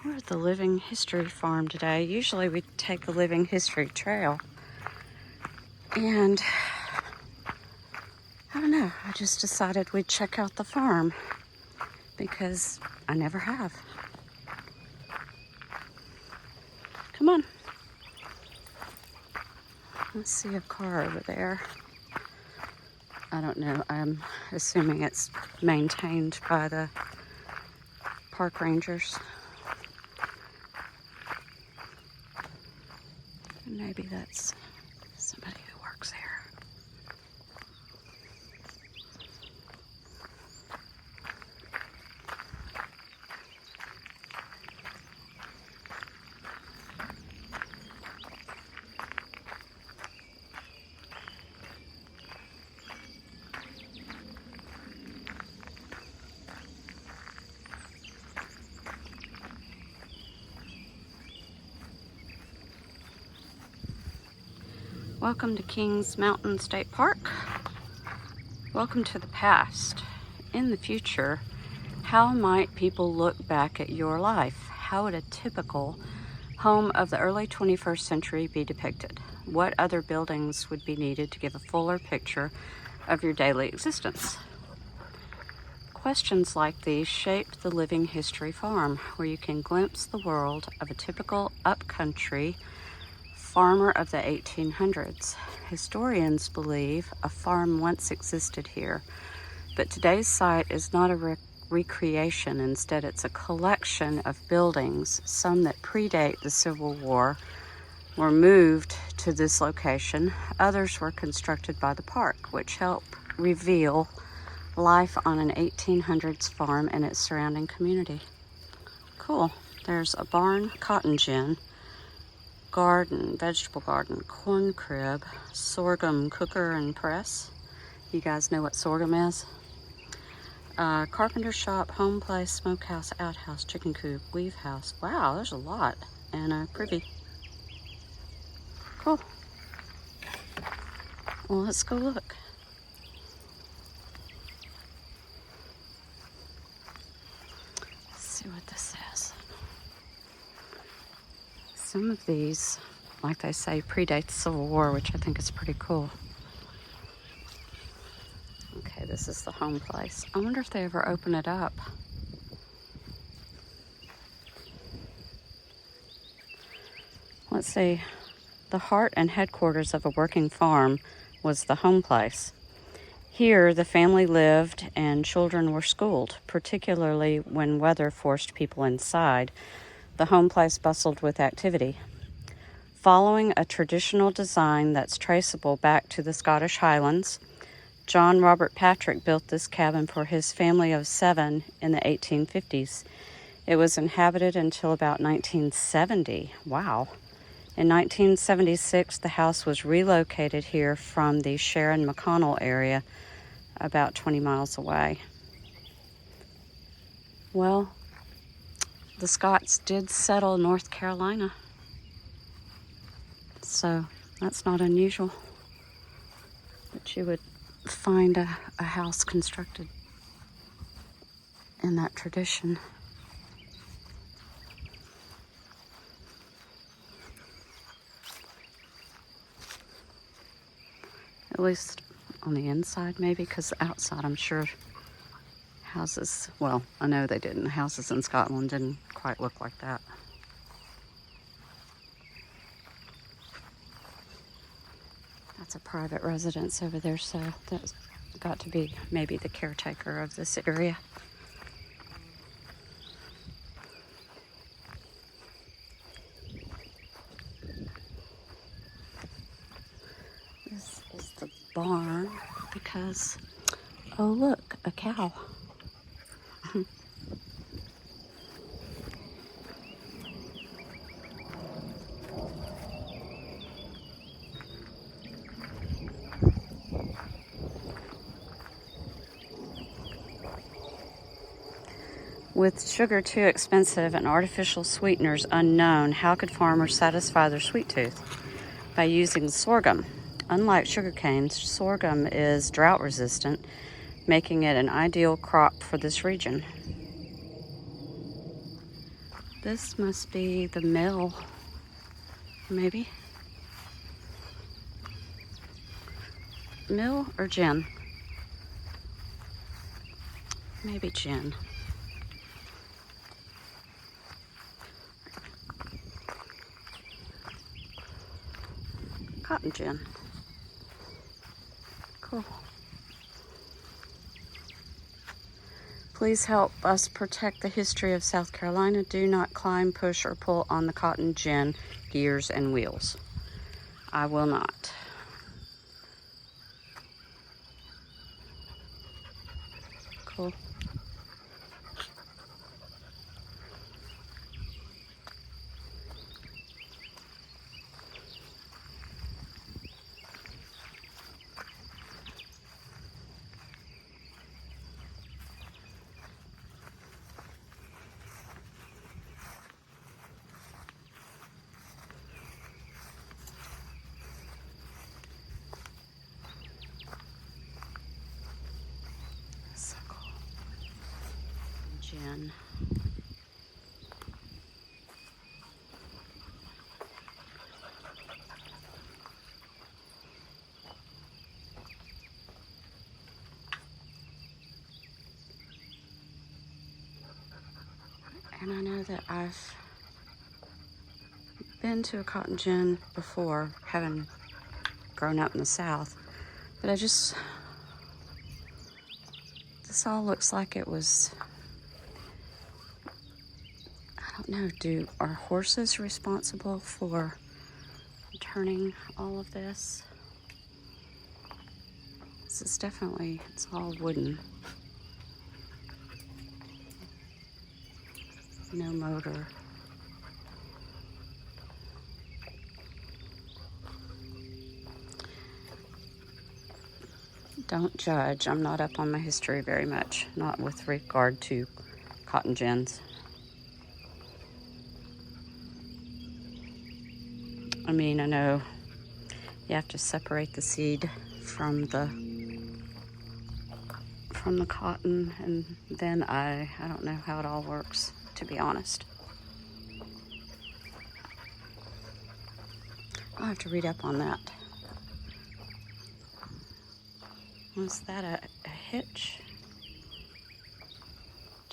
We're at the Living History Farm today. Usually we take the Living History Trail. And I don't know, I just decided we'd check out the farm because I never have. Come on. Let's see a car over there. I don't know, I'm assuming it's maintained by the park rangers. Maybe that's somebody who works there. Welcome to Kings Mountain State Park. Welcome to the past. In the future, how might people look back at your life? How would a typical home of the early 21st century be depicted? What other buildings would be needed to give a fuller picture of your daily existence? Questions like these shape the Living History Farm, where you can glimpse the world of a typical upcountry farmer of the 1800s. Historians believe a farm once existed here, but today's site is not a recreation. Instead, it's a collection of buildings, some that predate the Civil War, were moved to this location. Others were constructed by the park, which help reveal life on an 1800s farm and its surrounding community. Cool. There's a barn, cotton gin, garden, vegetable garden, corn crib, sorghum cooker and press. You guys know what sorghum is? Carpenter shop, home place, smokehouse, outhouse, chicken coop, weave house. Wow, there's a lot. And a privy. Cool. Well, let's go look. Let's see what this is. Some of these, like they say, predate the Civil War, which I think is pretty cool. Okay, this is the home place. I wonder if they ever open it up. Let's see. The heart and headquarters of a working farm was the home place. Here, the family lived and children were schooled, particularly when weather forced people inside. The home place bustled with activity. Following a traditional design that's traceable back to the Scottish Highlands, John Robert Patrick built this cabin for his family of 7 in the 1850s. It was inhabited until about 1970. Wow. In 1976, the house was relocated here from the Sharon McConnell area, about 20 miles away. Well, the Scots did settle North Carolina, so that's not unusual that you would find a house constructed in that tradition. At least on the inside, maybe, because outside I'm sure houses, well, I know they didn't. Houses in Scotland didn't quite look like that. That's a private residence over there, so that's got to be maybe the caretaker of this area. This is the barn because, oh look, a cow. With sugar too expensive and artificial sweeteners unknown, how could farmers satisfy their sweet tooth? By using sorghum. Unlike sugarcane, sorghum is drought resistant, making it an ideal crop for this region. This must be the mill, maybe. Mill or gin? Maybe gin. Cotton gin. Cool. Please help us protect the history of South Carolina. Do not climb, push, or pull on the cotton gin gears and wheels. I will not. Cool. So cool. Gin. And I know that I've been to a cotton gin before, having grown up in the South, but this all looks like it was, I don't know, are horses responsible for turning all of this? This is definitely, it's all wooden. No motor. Don't judge. I'm not up on my history very much, not with regard to cotton gins. I mean, I know you have to separate the seed from the cotton, and then I don't know how it all works, to be honest. I'll have to read up on that. Was that a hitch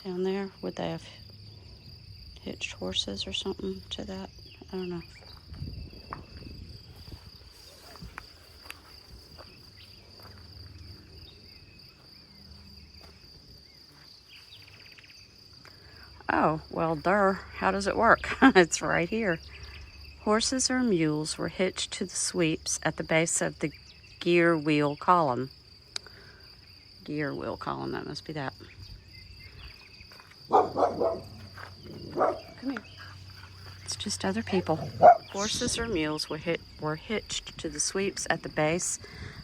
down there? Would they have hitched horses or something to that? I don't know. Oh, well, how does it work? It's right here. Horses or mules were hitched to the sweeps at the base of the gear wheel column. Gear wheel column, that must be that. Come here. It's just other people. Horses or mules were hitched to the sweeps at the base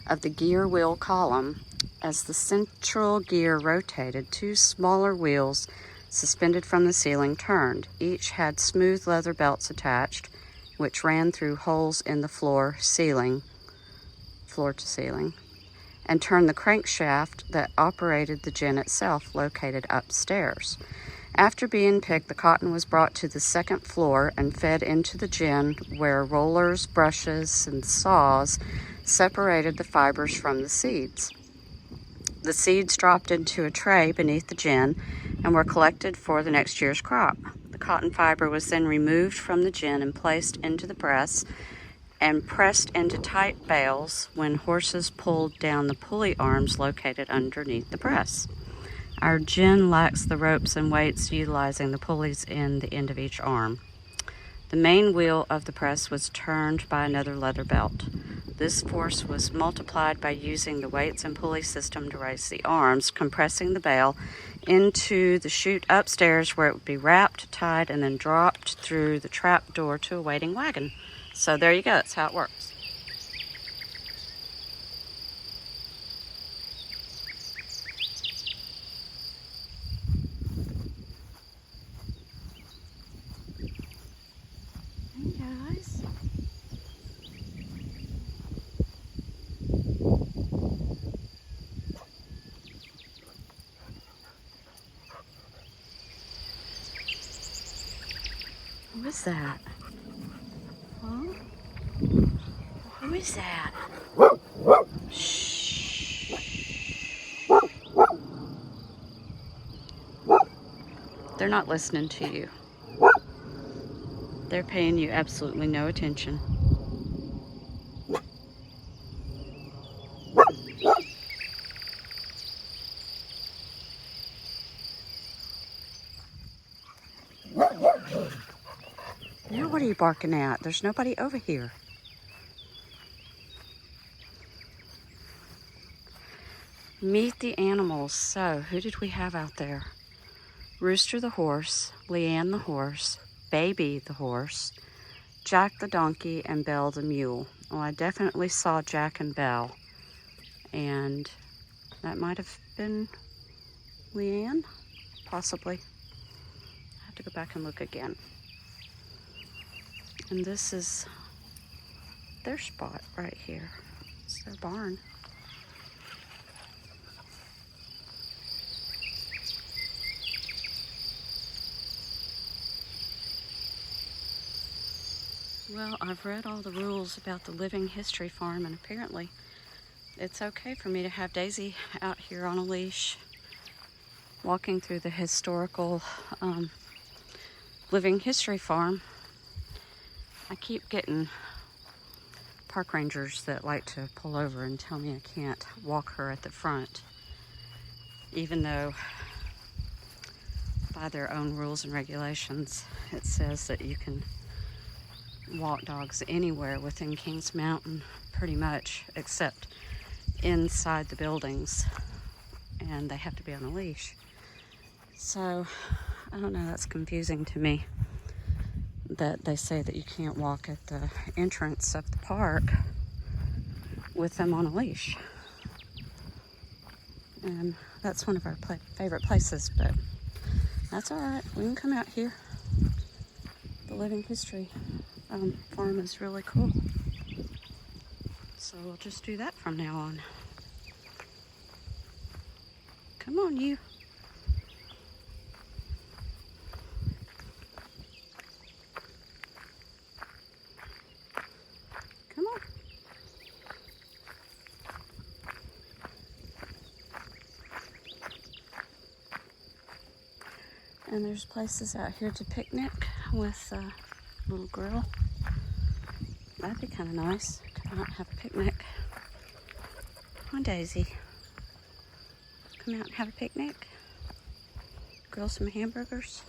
of the gear wheel column. As the central gear rotated, two smaller wheels suspended from the ceiling turned. Each had smooth leather belts attached, which ran through holes in the floor to ceiling, and turned the crankshaft that operated the gin itself, located upstairs. After being picked, the cotton was brought to the second floor and fed into the gin, where rollers, brushes, and saws separated the fibers from the seeds. The seeds dropped into a tray beneath the gin and were collected for the next year's crop. The cotton fiber was then removed from the gin and placed into the press and pressed into tight bales when horses pulled down the pulley arms located underneath the press. Our gin lacks the ropes and weights utilizing the pulleys in the end of each arm. The main wheel of the press was turned by another leather belt. This force was multiplied by using the weights and pulley system to raise the arms, compressing the bale into the chute upstairs, where it would be wrapped, tied, and then dropped through the trap door to a waiting wagon. So there you go, that's how it works. Hey guys. Who is that? Huh? Who is that? Shh. They're not listening to you. They're paying you absolutely no attention. Now what are you barking at? There's nobody over here. Meet the animals. So, who did we have out there? Rooster the horse, Leanne the horse, Baby the horse, Jack the donkey, and Belle the mule. Well, I definitely saw Jack and Belle. And that might have been Leanne, possibly. I have to go back and look again. And this is their spot right here. It's their barn. Well, I've read all the rules about the Living History Farm, and apparently it's okay for me to have Daisy out here on a leash, walking through the historical Living History Farm. I keep getting park rangers that like to pull over and tell me I can't walk her at the front, even though by their own rules and regulations it says that you can walk dogs anywhere within Kings Mountain, pretty much, except inside the buildings, and they have to be on a leash. So I don't know, that's confusing to me that they say that you can't walk at the entrance of the park with them on a leash. And that's one of our favorite places, but that's all right. We can come out here. The Living History Farm is really cool. So we'll just do that from now on. Come on, you. Come on. And there's places out here to picnic with a little grill. That'd be kind of nice. Come out and have a picnic. Come on, Daisy. Come out and have a picnic. Grill some hamburgers.